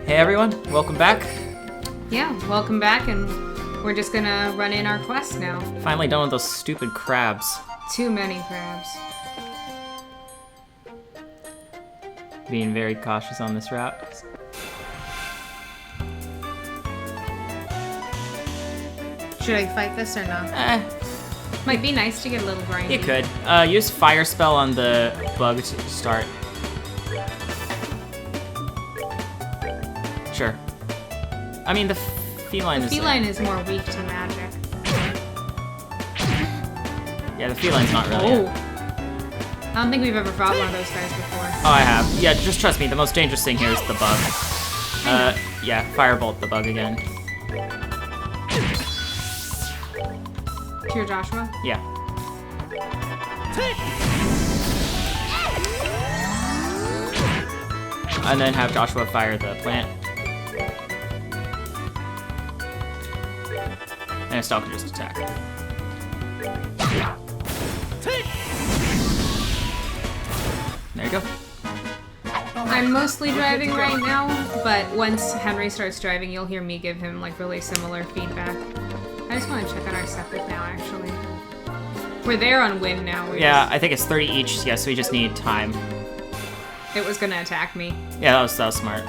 Hey everyone, welcome back. Yeah, welcome back, and we're just gonna run in our quest now. Finally done with those stupid crabs. Too many crabs. Being very cautious on this route. Should I fight this or not? Might be nice to get a little grindy. You could. Use Fire Spell on the bug to start. Sure. I mean, the feline is... The feline is more weak to magic. Yeah, the feline's not really... Oh. I don't think we've ever fought one of those guys before. Oh, I have. Yeah, just trust me, the most dangerous thing here is the bug. Yeah, Firebolt the bug again. Here, Joshua? Yeah. And then have Joshua fire the plant. And Estelle can just attack. There you go. I'm mostly driving right now, but once Henry starts driving, you'll hear me give him like really similar feedback. I just want to check on our septic now, actually. We're there on wind now. Yeah, I think it's 30 each, yeah, so we just need time. It was gonna attack me. Yeah, that was smart.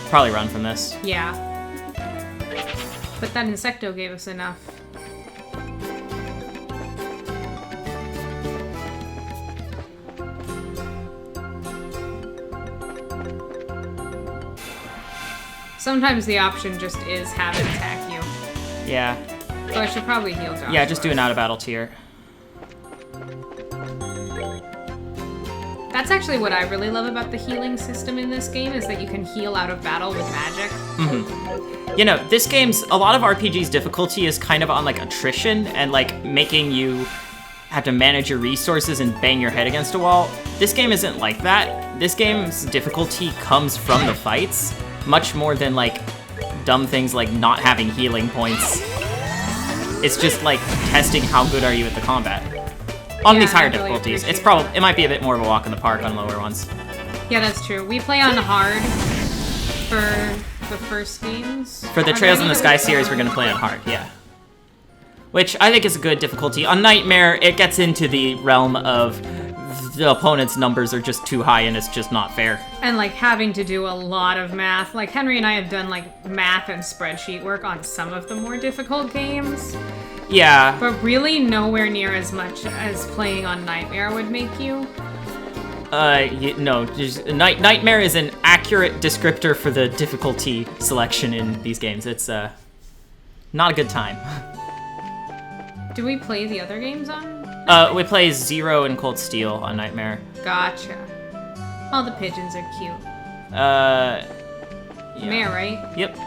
Probably run from this. Yeah. But that Insecto gave us enough. Sometimes the option just is have it attack you. Yeah. So I should probably heal Joshua. Yeah, just do an out-of-battle tier. That's actually what I really love about the healing system in this game, is that you can heal out of battle with magic. Mm-hmm. You know, this game's, a lot of RPG's difficulty is kind of on, like, attrition and, like, making you have to manage your resources and bang your head against a wall. This game isn't like that. This game's difficulty comes from the fights, much more than, like, dumb things like not having healing points. It's just, like, testing how good are you at the combat. On these higher difficulties, it might be a bit more of a walk in the park on lower ones. Yeah, that's true. We play on hard for the first games. For the Trails in the Sky series, we're gonna play on hard, yeah. Which I think is a good difficulty. On Nightmare, it gets into the realm of the opponent's numbers are just too high and it's just not fair. And like having to do a lot of math. Like Henry and I have done like math and spreadsheet work on some of the more difficult games. Yeah. But really nowhere near as much as playing on Nightmare would make you. No, Nightmare is an accurate descriptor for the difficulty selection in these games. It's, not a good time. Do we play the other games on? We play Zero and Cold Steel on Nightmare. Gotcha. All the pigeons are cute. Yeah. Mare, right? Yep.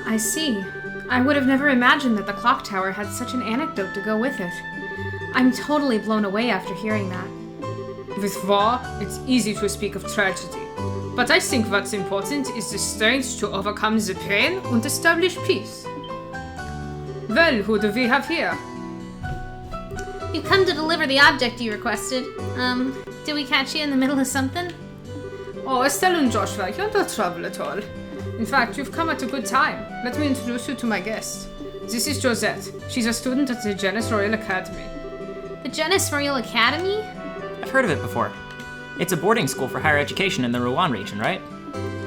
I see. I would have never imagined that the clock tower had such an anecdote to go with it. I'm totally blown away after hearing that. With war, it's easy to speak of tragedy. But I think what's important is the strength to overcome the pain and establish peace. Well, who do we have here? You've come to deliver the object you requested. Did we catch you in the middle of something? Oh, Estelle and Joshua, you're no trouble at all. In fact, you've come at a good time. Let me introduce you to my guest. This is Josette. She's a student at the Janus Royal Academy. The Janus Royal Academy? I've heard of it before. It's a boarding school for higher education in the Rouen region, right?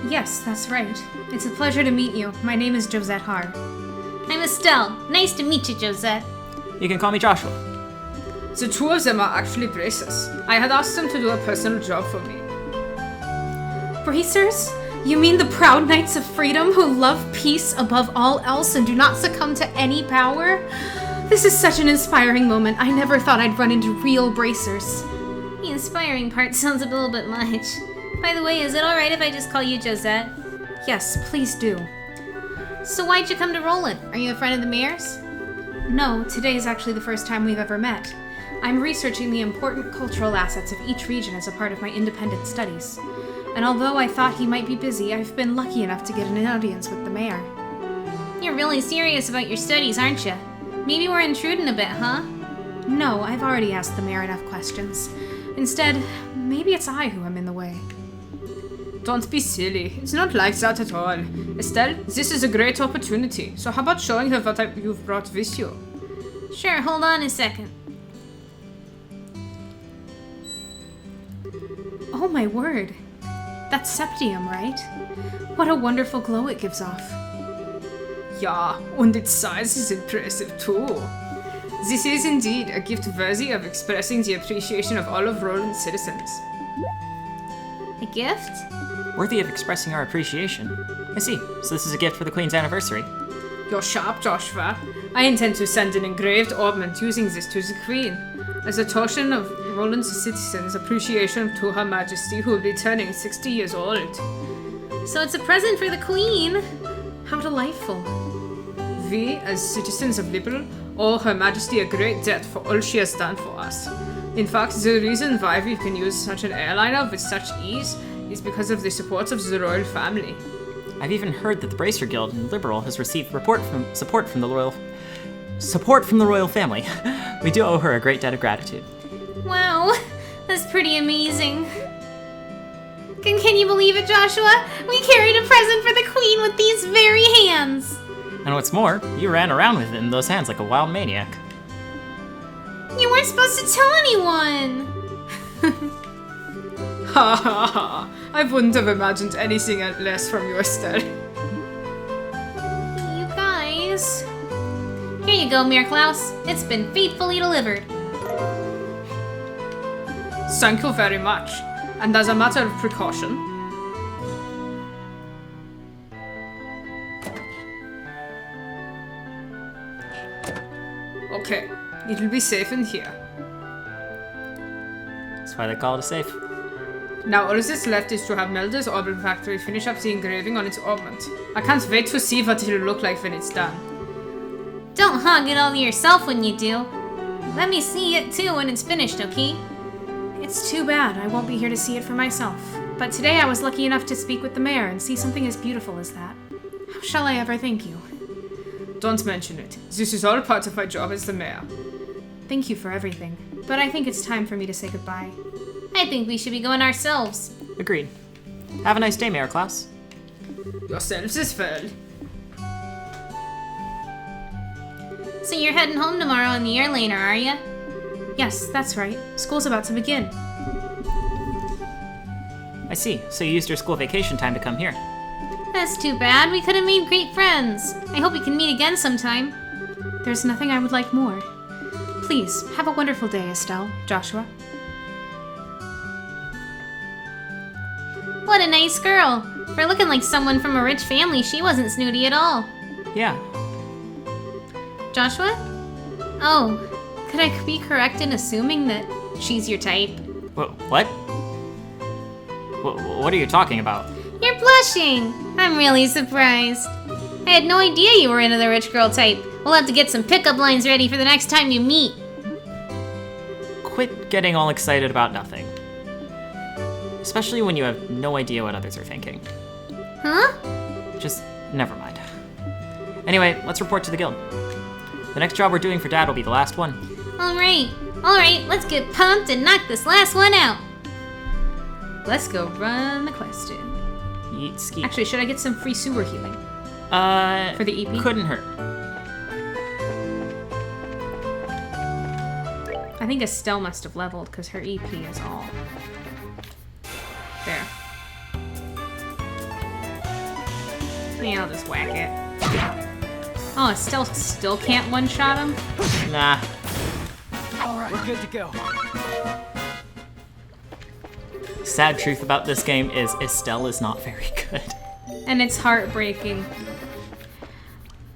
Yes, that's right. It's a pleasure to meet you. My name is Josette Har. I'm Estelle. Nice to meet you, Josette. You can call me Joshua. The two of them are actually bracers. I had asked them to do a personal job for me. Bracers? You mean the proud knights of freedom who love peace above all else and do not succumb to any power? This is such an inspiring moment. I never thought I'd run into real bracers. The inspiring part sounds a little bit much. By the way, is it alright if I just call you Josette? Yes, please do. So why'd you come to Roland? Are you a friend of the mayor's? No, today is actually the first time we've ever met. I'm researching the important cultural assets of each region as a part of my independent studies. And although I thought he might be busy, I've been lucky enough to get an audience with the mayor. You're You're really serious about your studies, aren't you? Maybe we're intruding a bit, huh? No, I've already asked the mayor enough questions. Instead, maybe it's I who am in the way. Don't be silly. It's not like that at all. Estelle, this is a great opportunity. So how about showing her what you've brought with you? Sure, hold on a second. Oh my word. That's septium, right? What a wonderful glow it gives off. Yeah, and its size is impressive too. This is indeed a gift worthy of expressing the appreciation of all of Roland's citizens. A gift? Worthy of expressing our appreciation. I see. So this is a gift for the Queen's anniversary. You're sharp, Joshua. I intend to send an engraved ornament using this to the Queen, as a token of Roland's citizens' appreciation to Her Majesty, who will be turning 60 years old. So it's a present for the Queen. How delightful. We, as citizens of Liberal, owe Her Majesty a great debt for all she has done for us. In fact, the reason why we can use such an airliner with such ease is because of the support of the royal family. I've even heard that the Bracer Guild in Liberal has received support from the royal family. We do owe her a great debt of gratitude. Wow, that's pretty amazing. Can you believe it, Joshua? We carried a present for the Queen with these very hands. And what's more, you ran around with it in those hands like a wild maniac. You weren't supposed to tell anyone. Ha ha ha! I wouldn't have imagined anything less from you, Estelle. You guys. Here you go, Mayor Klaus. It's been faithfully delivered. Thank you very much. And as a matter of precaution, okay, it'll be safe in here. That's why they call it a safe. Now all that's left is to have Melda's Orbital Factory finish up the engraving on its ornament. I can't wait to see what it'll look like when it's done. Don't hog it all to yourself when you do. Let me see it too when it's finished, okay? It's too bad I won't be here to see it for myself. But today I was lucky enough to speak with the mayor and see something as beautiful as that. How shall I ever thank you? Don't mention it. This is all part of my job as the mayor. Thank you for everything. But I think it's time for me to say goodbye. I think we should be going ourselves. Agreed. Have a nice day, Mayor Klaus. Yourselves as well. So you're heading home tomorrow in the airliner, are you? Yes, that's right. School's about to begin. I see. So you used your school vacation time to come here. That's too bad. We could have made great friends. I hope we can meet again sometime. There's nothing I would like more. Please, have a wonderful day, Estelle, Joshua. What a nice girl. For looking like someone from a rich family, she wasn't snooty at all. Yeah. Joshua? Oh, could I be correct in assuming that she's your type? What? What are you talking about? You're blushing. I'm really surprised. I had no idea you were into the rich girl type. We'll have to get some pickup lines ready for the next time you meet. Quit getting all excited about nothing. Especially when you have no idea what others are thinking. Huh? Just never mind. Anyway, let's report to the guild. The next job we're doing for Dad will be the last one. Alright, let's get pumped and knock this last one out. Let's go run the question. Yeet ski. Actually, should I get some free sewer healing? For the EP? Couldn't hurt. I think Estelle must have leveled because her EP is all... There. Yeah, I'll just whack it. Oh, Estelle still can't one-shot him? Nah. Alright, we're good to go. Sad truth about this game is Estelle is not very good. And it's heartbreaking.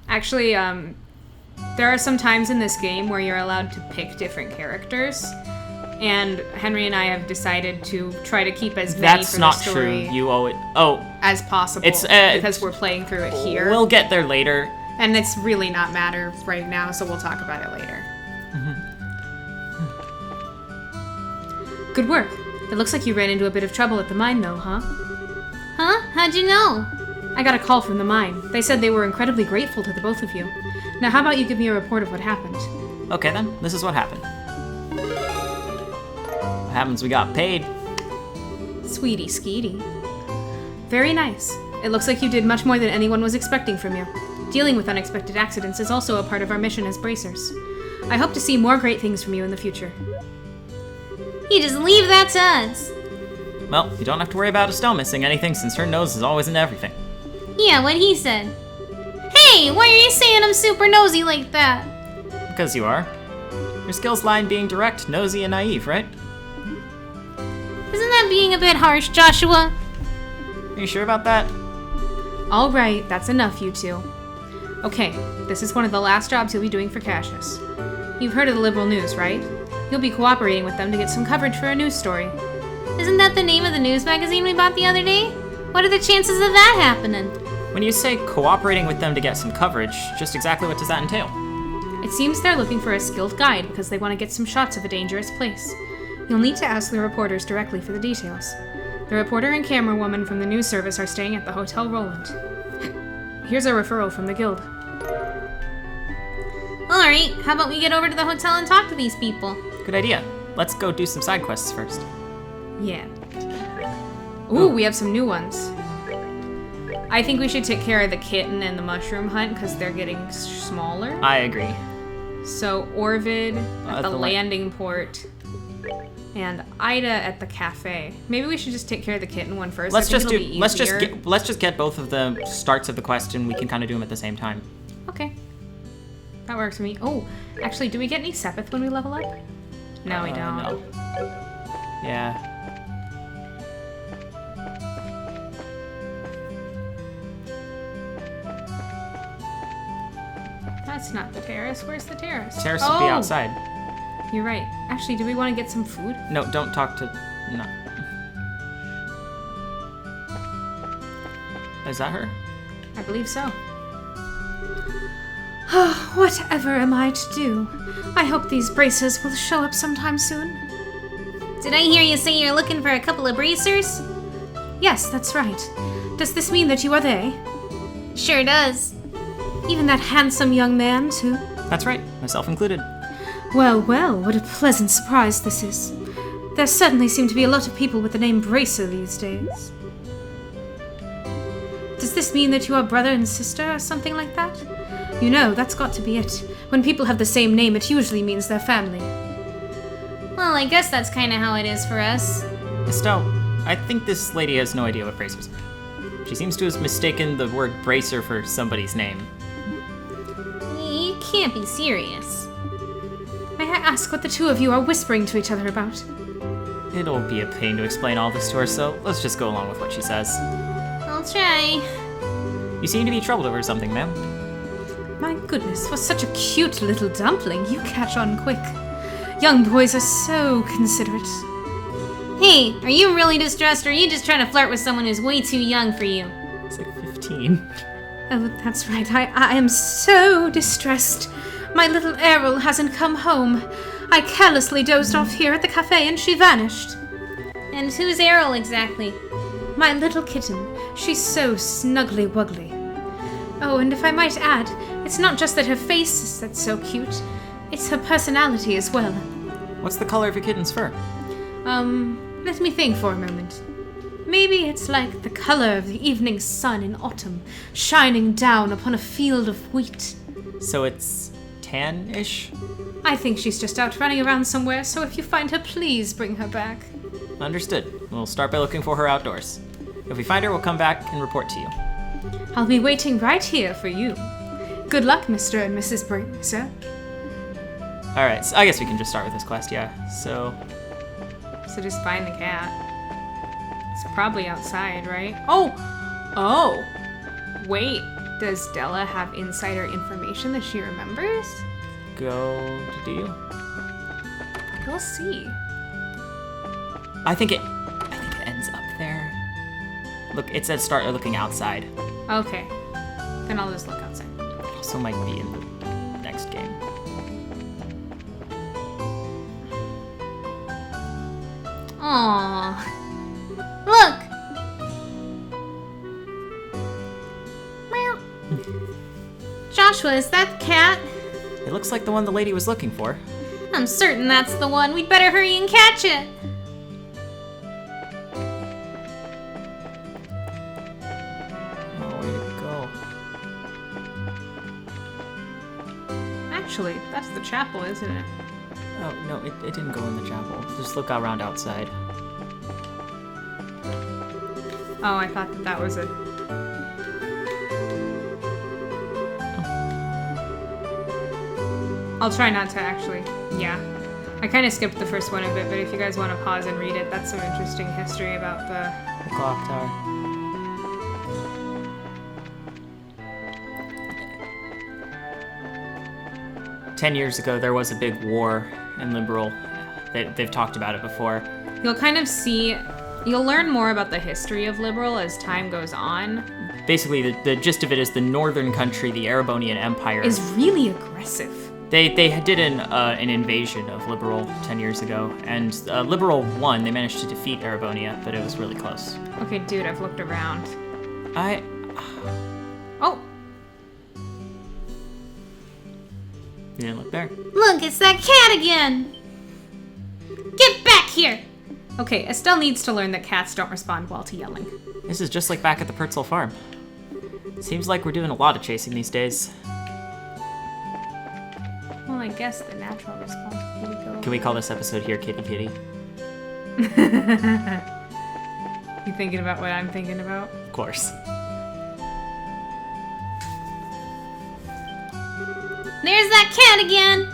Actually, there are some times in this game where you're allowed to pick different characters. And Henry and I have decided to try to keep as many That's for not the story true. You owe it. Oh, as possible. It's, because we're playing through it here. we'll get there later. And it's really not matter right now, so we'll talk about it later. Good work. It looks like you ran into a bit of trouble at the mine, though, huh? Huh? How'd you know? I got a call from the mine. They said they were incredibly grateful to the both of you. Now, how about you give me a report of what happened? Okay then, this is what happened. What happens, we got paid. Sweetie Skeety. Very nice. It looks like you did much more than anyone was expecting from you. Dealing with unexpected accidents is also a part of our mission as bracers. I hope to see more great things from you in the future. You just leave that to us. Well, you don't have to worry about Estelle missing anything since her nose is always in everything. Yeah, what he said. Hey, why are you saying I'm super nosy like that? Because you are. Your skills lie in being direct, nosy, and naive, right? Isn't that being a bit harsh, Joshua? Are you sure about that? All right, that's enough, you two. Okay, this is one of the last jobs you'll be doing for Cassius. You've heard of the Liberal News, right? You'll be cooperating with them to get some coverage for a news story. Isn't that the name of the news magazine we bought the other day? What are the chances of that happening? When you say cooperating with them to get some coverage, just exactly what does that entail? It seems they're looking for a skilled guide because they want to get some shots of a dangerous place. You'll need to ask the reporters directly for the details. The reporter and camera woman from the news service are staying at the Hotel Roland. Here's a referral from the guild. Alright, how about we get over to the hotel and talk to these people? Good idea. Let's go do some side quests first. Yeah. Ooh, we have some new ones. I think we should take care of the kitten and the mushroom hunt because they're getting smaller. I agree. So Orvid at the the landing port and Ida at the cafe. Maybe we should just take care of the kitten one first. Let's I think just it'll be easier. let's just get both of the starts of the quest and we can kind of do them at the same time. Okay. That works for me. Oh, actually, do we get any Sepith when we level up? No, we don't. No. Yeah. That's not the terrace. Where's the terrace? Terrace would be outside. You're right. Actually, do we want to get some food? No, don't talk to... No. Is that her? I believe so. Whatever am I to do? I hope these bracers will show up sometime soon. Did I hear you say you're looking for a couple of bracers? Yes, that's right. Does this mean that you are they? Sure does. Even that handsome young man, too? That's right, myself included. Well, well, what a pleasant surprise this is. There certainly seem to be a lot of people with the name Bracer these days. Does this mean that you are brother and sister or something like that? You know, that's got to be it. When people have the same name, it usually means they're family. Well, I guess that's kind of how it is for us. Estelle, I think this lady has no idea what bracers are. She seems to have mistaken the word bracer for somebody's name. You can't be serious. May I ask what the two of you are whispering to each other about? It'll be a pain to explain all this to her, so let's just go along with what she says. I'll try. You seem to be troubled over something, ma'am. My goodness, for such a cute little dumpling, you catch on quick. Young boys are so considerate. Hey, are you really distressed or are you just trying to flirt with someone who's way too young for you? It's like 15. Oh, that's right. I am so distressed. My little Errol hasn't come home. I carelessly dozed off here at the cafe and she vanished. And who's Errol exactly? My little kitten. She's so snuggly wuggly. Oh, and if I might add, it's not just that her face is that's so cute. It's her personality as well. What's the color of your kitten's fur? Let me think for a moment. Maybe it's like the color of the evening sun in autumn, shining down upon a field of wheat. So it's tan-ish? I think she's just out running around somewhere, so if you find her, please bring her back. Understood. We'll start by looking for her outdoors. If we find her, we'll come back and report to you. I'll be waiting right here for you. Good luck, Mr. and Mrs. Bracer. Alright, so I guess we can just start with this quest, yeah. So just find the cat. It's probably outside, right? Oh! Wait, does Della have insider information that she remembers? go to do. We'll see. I think it ends up there. Look, it says start looking outside. Okay. Then I'll just look outside. Also might be in the next game. Aww. Look! Joshua, is that cat? It looks like the one the lady was looking for. I'm certain that's the one. We'd better hurry and catch it. Oh, where'd it go? Actually, that's the chapel, isn't it? Oh, no, it didn't go in the chapel. Just look around outside. Oh, I thought that was it. I'll try not to actually. Yeah. I kind of skipped the first one a bit, but if you guys want to pause and read it, that's some interesting history about the... The clock tower. Ten years ago, there was a big war in Liberal. They've talked about it before. You'll kind of see... You'll learn more about the history of Liberal as time goes on. Basically, the gist of it is the northern country, the Erebonian Empire, Is really aggressive. They did an invasion of Liberal 10 years ago, and Liberal won. They managed to defeat Erebonia, but it was really close. Okay, dude, I've looked around. You Oh! didn't look there. Look, it's that cat again. Get back here. Okay, Estelle needs to learn that cats don't respond well to yelling. This is just like back at the Pertzel farm. Seems like we're doing a lot of chasing these days. Well, I guess the natural response would be go. Can we call this episode here Kitty Kitty? You thinking about what I'm thinking about? Of course. There's that cat again.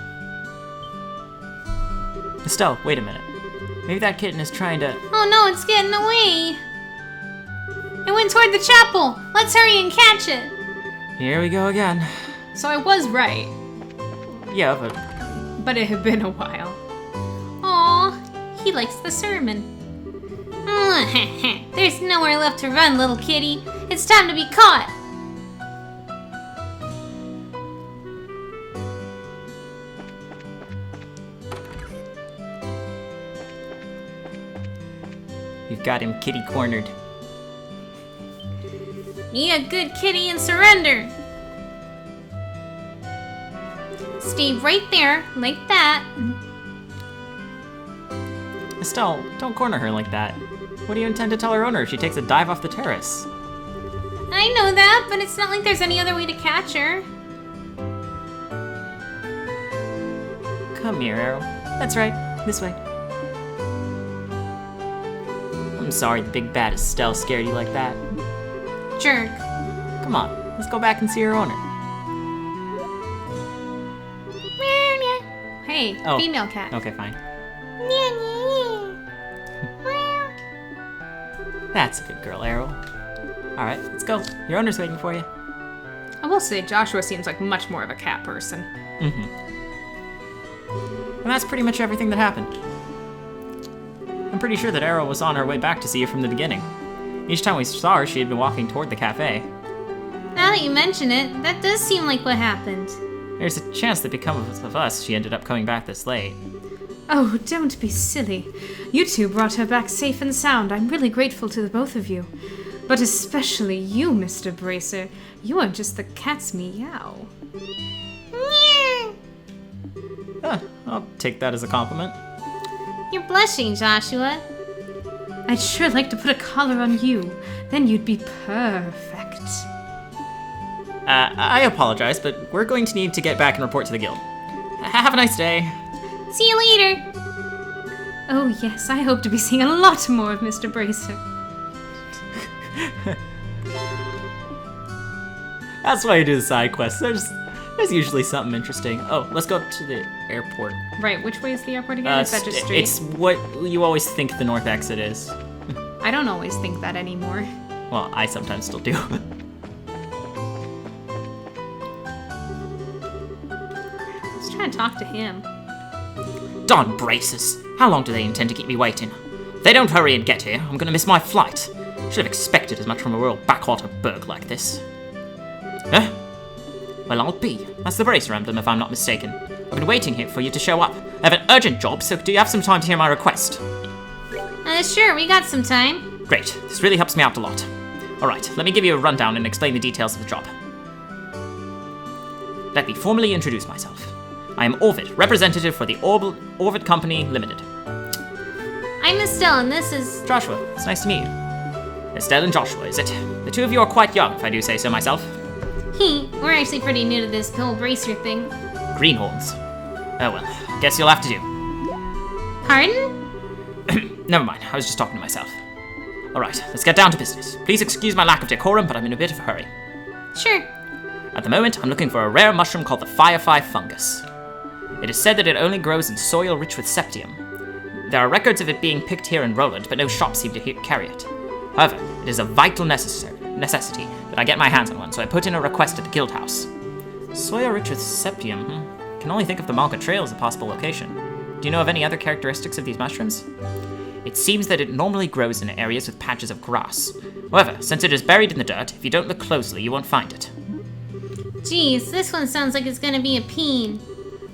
Estelle, wait a minute. Maybe that kitten is trying to... Oh no, it's getting away. It went toward the chapel. Let's hurry and catch it. Here we go again. So I was right, Yeah, but but it had been a while. Aw, he likes the sermon. There's nowhere left to run, little kitty. It's time to be caught. we've got him kitty cornered. Be a good kitty and surrender. Stay right there, like that. Estelle, don't corner her like that. What do you intend to tell her owner if she takes a dive off the terrace? I know that, but it's not like there's any other way to catch her. Come here, Arrow. That's right, this way. I'm sorry the big bad Estelle scared you like that. Jerk. Come on, let's go back and see her owner. Hey, Oh. female cat. Okay, fine. That's a good girl, Arrow. Alright, let's go. Your owner's waiting for you. I will say Joshua seems like much more of a cat person. And that's pretty much everything that happened. I'm pretty sure that Arrow was on her way back to see you from the beginning. Each time we saw her, she had been walking toward the cafe. Now that you mention it, that does seem like what happened. There's a chance that because of us, she ended up coming back this late. Oh, don't be silly. You two brought her back safe and sound. I'm really grateful to the both of you. But especially you, Mr. Bracer. You are just the cat's meow. Huh, I'll take that as a compliment. You're blushing, Joshua. I'd sure like to put a collar on you. Then you'd be perfect. I apologize, but we're going to need to get back and report to the guild. Have a nice day. See you later. Oh yes, I hope to be seeing a lot more of Mr. Bracer. That's why you do the side quests. There's usually something interesting. Oh, let's go to the airport. Right, which way is the airport again? Is that just straight? It's what you always think the north exit is. I don't always think that anymore. Well, I sometimes still do. Let's try and talk to him. Darn braces! How long do they intend to keep me waiting? If they don't hurry and get here, I'm gonna miss my flight. Should have expected as much from a rural backwater burg like this. Huh? Well, I'll be. That's the Bracer emblem, if I'm not mistaken. I've been waiting here for you to show up. I have an urgent job, so do you have some time to hear my request? Sure, we got some time. Great. This really helps me out a lot. Alright, let me give you a rundown and explain the details of the job. let me formally introduce myself. I am Orvid, representative for the Orvid Company Limited. I'm Estelle, and this is... Joshua, it's nice to meet you. Estelle and Joshua, is it? The two of you are quite young, if I do say so myself. We're actually pretty new to this whole bracer thing. Greenhorns. Oh well, guess you'll have to do. Pardon? Never mind, I was just talking to myself. Alright, let's get down to business. Please excuse my lack of decorum, but I'm in a bit of a hurry. Sure. At the moment, I'm looking for a rare mushroom called the firefly fungus. It is said that it only grows in soil rich with septium. There are records of it being picked here in Roland, but no shops seem to carry it. However, it is a vital necessity that I get my hands on one, so I put in a request at the guild house. Soil rich with septium, Can only think of the Malka Trail as a possible location. Do you know of any other characteristics of these mushrooms? It seems that it normally grows in areas with patches of grass. However, since it is buried in the dirt, if you don't look closely, you won't find it. Geez, this one sounds like it's gonna be a peen.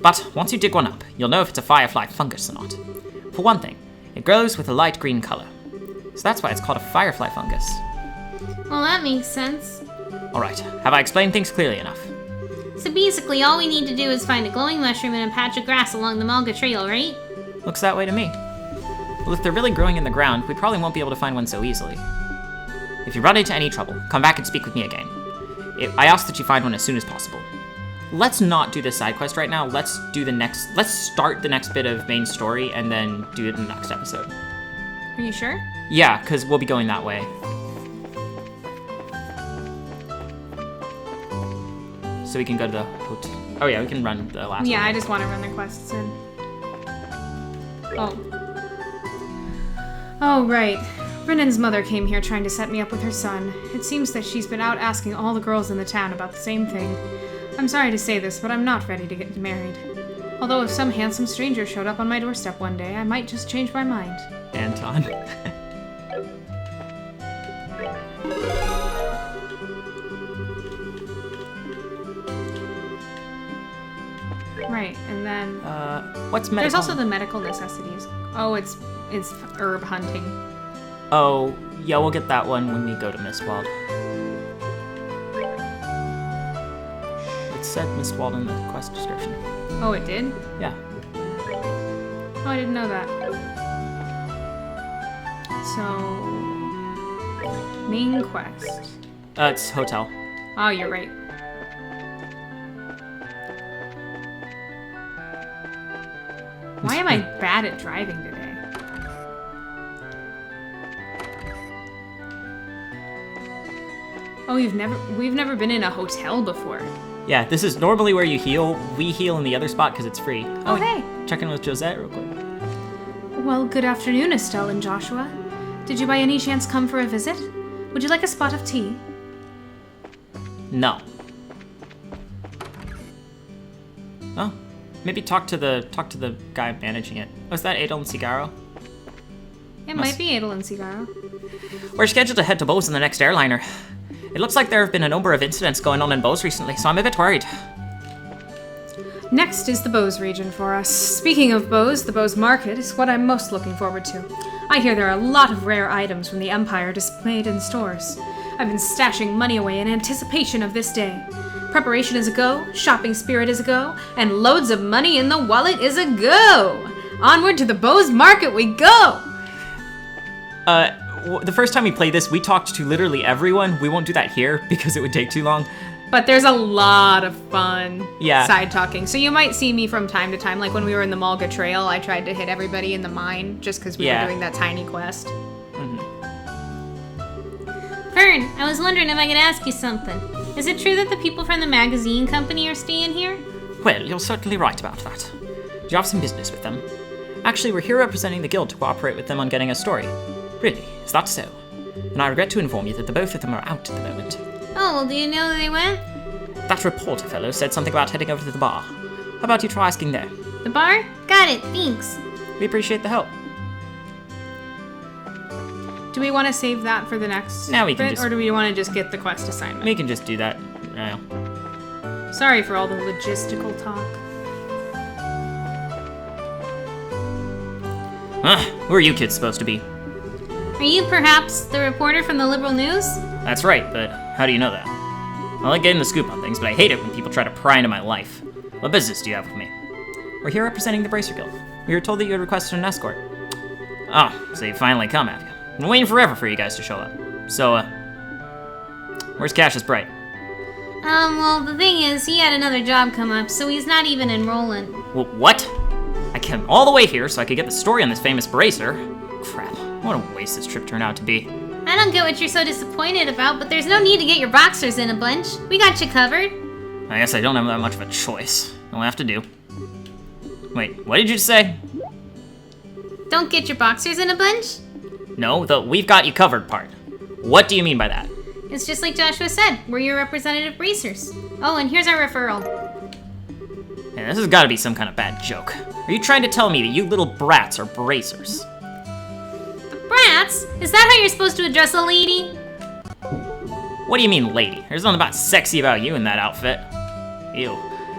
But once you dig one up, you'll know if it's a firefly fungus or not. For one thing, it grows with a light green color. So that's why it's called a firefly fungus. Well, that makes sense. Alright, have I explained things clearly enough? So basically, all we need to do is find a glowing mushroom in a patch of grass along the Malga Trail, right? Looks that way to me. Well, if they're really growing in the ground, we probably won't be able to find one so easily. If you run into any trouble, come back and speak with me again. I ask that you find one as soon as possible. Let's not do this side quest right now. Let's start the next bit of main story and then do it in the next episode. Are you sure? Yeah, because we'll be going that way. So we can go to the hotel. Oh yeah, we can run the last one. Yeah, I just want to run the quests in. Oh, right. Brennan's mother came here trying to set me up with her son. It seems that she's been out asking all the girls in the town about the same thing. I'm sorry to say this, but I'm not ready to get married. Although if some handsome stranger showed up on my doorstep one day, I might just change my mind. Anton. Right, and then... What's medical? There's also the medical necessities. Oh, it's herb hunting. Oh, yeah, we'll get that one when we go to Mistwald. It said Mistwald in the quest description. Oh, it did? Yeah. Oh, I didn't know that. So... Main quest. It's hotel. Oh, you're right. Why am I bad at driving today? Oh, we've never been in a hotel before. Yeah, this is normally where you heal. We heal in the other spot because it's free. Oh, hey. Check in with Josette real quick. Well, good afternoon, Estelle and Joshua. Did you by any chance come for a visit? Would you like a spot of tea? No. Oh, maybe talk to the guy managing it. Was that Adel and Cigaro? It might be Adel and Cigaro. We're scheduled to head to Bose in the next airliner. It looks like there have been a number of incidents going on in Bose recently, so I'm a bit worried. Next is the Bose region for us. Speaking of Bose, the Bose market is what I'm most looking forward to. I hear there are a lot of rare items from the Empire displayed in stores. I've been stashing money away in anticipation of this day. Preparation is a go, shopping spirit is a go, and loads of money in the wallet is a go! Onward to the Bose market we go! The first time we played this, we talked to literally everyone. We won't do that here because it would take too long. But there's a lot of fun side talking. So you might see me from time to time, like when we were in the Malga Trail, I tried to hit everybody in the mine just because we were doing that tiny quest. Fern, I was wondering if I could ask you something. Is it true that the people from the magazine company are staying here? Well, you're certainly right about that. Do you have some business with them? Actually, we're here representing the guild to cooperate with them on getting a story. Really, is that so? And I regret to inform you that the both of them are out at the moment. Oh, well, do you know that they went? That reporter fellow said something about heading over to the bar. How about you try asking there? The bar? Got it, thanks. We appreciate the help. Do we want to save that for the next Now we can bit, just... or do we want to just get the quest assignment? We can just do that now. Sorry for all the logistical talk. Who are you kids supposed to be? Are you perhaps the reporter from the Liberal News? That's right, but how do you know that? I like getting the scoop on things, but I hate it when people try to pry into my life. What business do you have with me? We're here representing the Bracer Guild. We were told that you had requested an escort. Oh, so you finally come, have you? I've been waiting forever for you guys to show up. So, where's Cassius Bright? Well, the thing is, he had another job come up, so he's not even enrolling. Well, what? I came all the way here so I could get the story on this famous Bracer. Crap, what a waste this trip turned out to be. I don't get what you're so disappointed about, but there's no need to get your boxers in a bunch. We got you covered. I guess I don't have that much of a choice. I'll have to do. Wait, what did you say? Don't get your boxers in a bunch? No, the "we've got you covered" part. What do you mean by that? It's just like Joshua said, we're your representative bracers. Oh, and here's our referral. Yeah, this has got to be some kind of bad joke. Are you trying to tell me that you little brats are bracers? Brats? Is that how you're supposed to address a lady? What do you mean, lady? There's nothing about sexy about you in that outfit. Ew.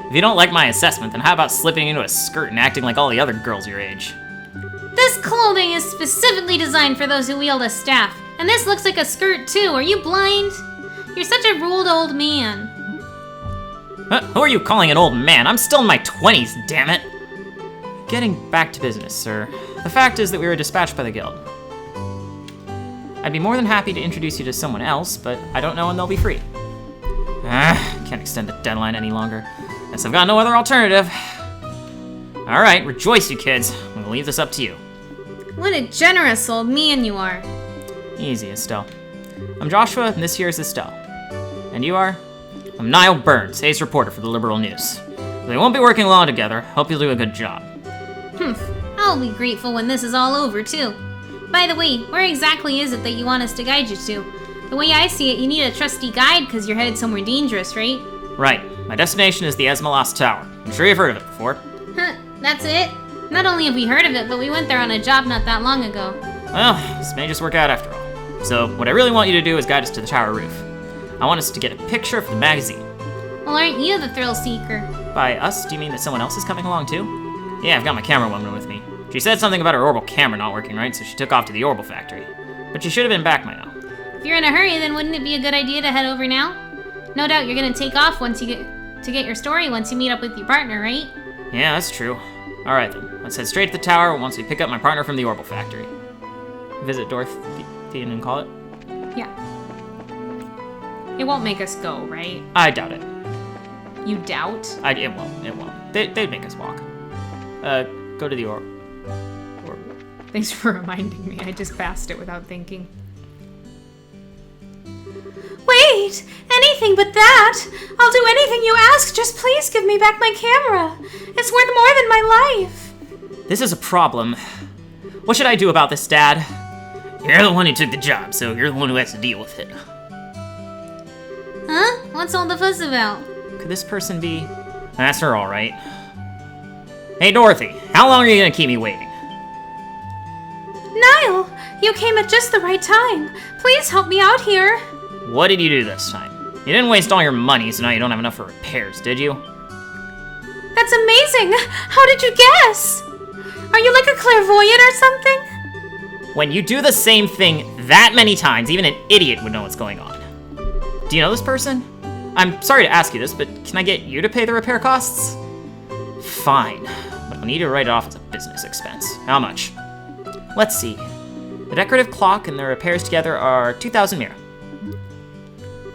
If you don't like my assessment, then how about slipping into a skirt and acting like all the other girls your age? This clothing is specifically designed for those who wield a staff. And this looks like a skirt too. Are you blind? You're such a ruled old man. Who are you calling an old man? I'm still in my 20s, damn it! Getting back to business, sir. The fact is that we were dispatched by the guild. I'd be more than happy to introduce you to someone else, but I don't know when they'll be free. Can't extend the deadline any longer. Guess I've got no other alternative. Alright, rejoice you kids. I'm gonna leave this up to you. What a generous old man you are. Easy, Estelle. I'm Joshua, and this here is Estelle. And you are? I'm Niall Burns, ace reporter for the Liberal News. We won't be working long together. Hope you'll do a good job. I'll be grateful when this is all over too. By the way, where exactly is it that you want us to guide you to? The way I see it, you need a trusty guide because you're headed somewhere dangerous, right? Right. My destination is the Esmalos Tower. I'm sure you've heard of it before. That's it? Not only have we heard of it, but we went there on a job not that long ago. Well, this may just work out after all. So, what I really want you to do is guide us to the tower roof. I want us to get a picture for the magazine. Well, aren't you the thrill seeker? By us, do you mean that someone else is coming along too? Yeah, I've got my camera woman with me. She said something about her orbital camera not working right, so she took off to the orbital factory. But she should have been back by now. If you're in a hurry, then wouldn't it be a good idea to head over now? No doubt you're gonna take off once you get your story once you meet up with your partner, right? Yeah, that's true. Alright then, let's head straight to the tower once we pick up my partner from the orbital factory. Visit Dorothy and call it? Yeah. It won't make us go, right? I doubt it. You doubt? It won't. They'd make us walk. Go to the orbital. Thanks for reminding me. I just passed it without thinking. Wait! Anything but that! I'll do anything you ask, just please give me back my camera! It's worth more than my life! This is a problem. What should I do about this, Dad? You're the one who took the job, so you're the one who has to deal with it. Huh? What's all the fuss about? Could this person be... That's her, alright. Hey, Dorothy, how long are you gonna keep me waiting? Niall! You came at just the right time! Please help me out here! What did you do this time? You didn't waste all your money, so now you don't have enough for repairs, did you? That's amazing! How did you guess? Are you like a clairvoyant or something? When you do the same thing that many times, even an idiot would know what's going on. Do you know this person? I'm sorry to ask you this, but can I get you to pay the repair costs? Fine, but I'll need you to write it off as a business expense. How much? Let's see. The decorative clock and the repairs together are 2,000 mira.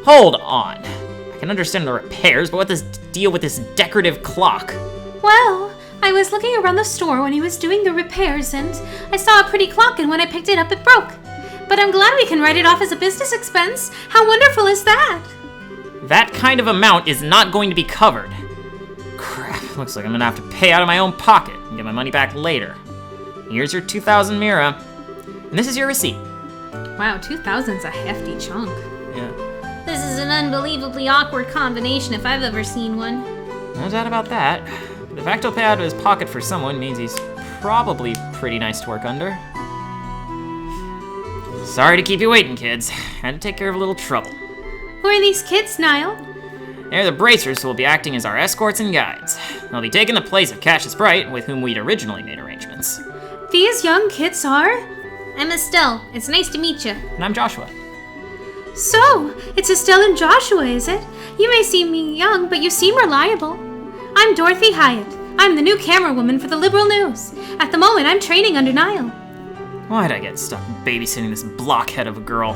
Hold on. I can understand the repairs, but what's the deal with this decorative clock? Well, I was looking around the store when he was doing the repairs and I saw a pretty clock and when I picked it up it broke. But I'm glad we can write it off as a business expense. How wonderful is that? That kind of amount is not going to be covered. Crap, looks like I'm gonna have to pay out of my own pocket and get my money back later. Here's your 2,000 mira. And this is your receipt. Wow, 2,000's a hefty chunk. Yeah. This is an unbelievably awkward combination if I've ever seen one. No doubt about that. The fact he'll pay out of his pocket for someone means he's probably pretty nice to work under. Sorry to keep you waiting, kids. Had to take care of a little trouble. Who are these kids, Niall? They're the bracers who will be acting as our escorts and guides. They'll be taking the place of Cassius Bright, with whom we'd originally made arrangements. These young kids are? I'm Estelle. It's nice to meet you. And I'm Joshua. So, it's Estelle and Joshua, is it? You may seem young, but you seem reliable. I'm Dorothy Hyatt. I'm the new camera woman for the Liberal News. At the moment, I'm training under Niall. Why'd I get stuck babysitting this blockhead of a girl?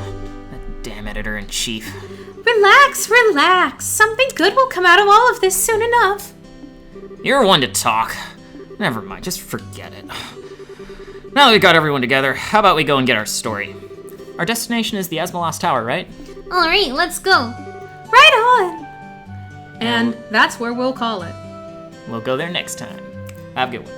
That damn editor-in-chief. Relax, relax. Something good will come out of all of this soon enough. You're one to talk. Never mind, just forget it. Now that we've got everyone together, how about we go and get our story? Our destination is the Asmolas Tower, right? Alright, let's go. Right on! And that's where we'll call it. We'll go there next time. Have a good one.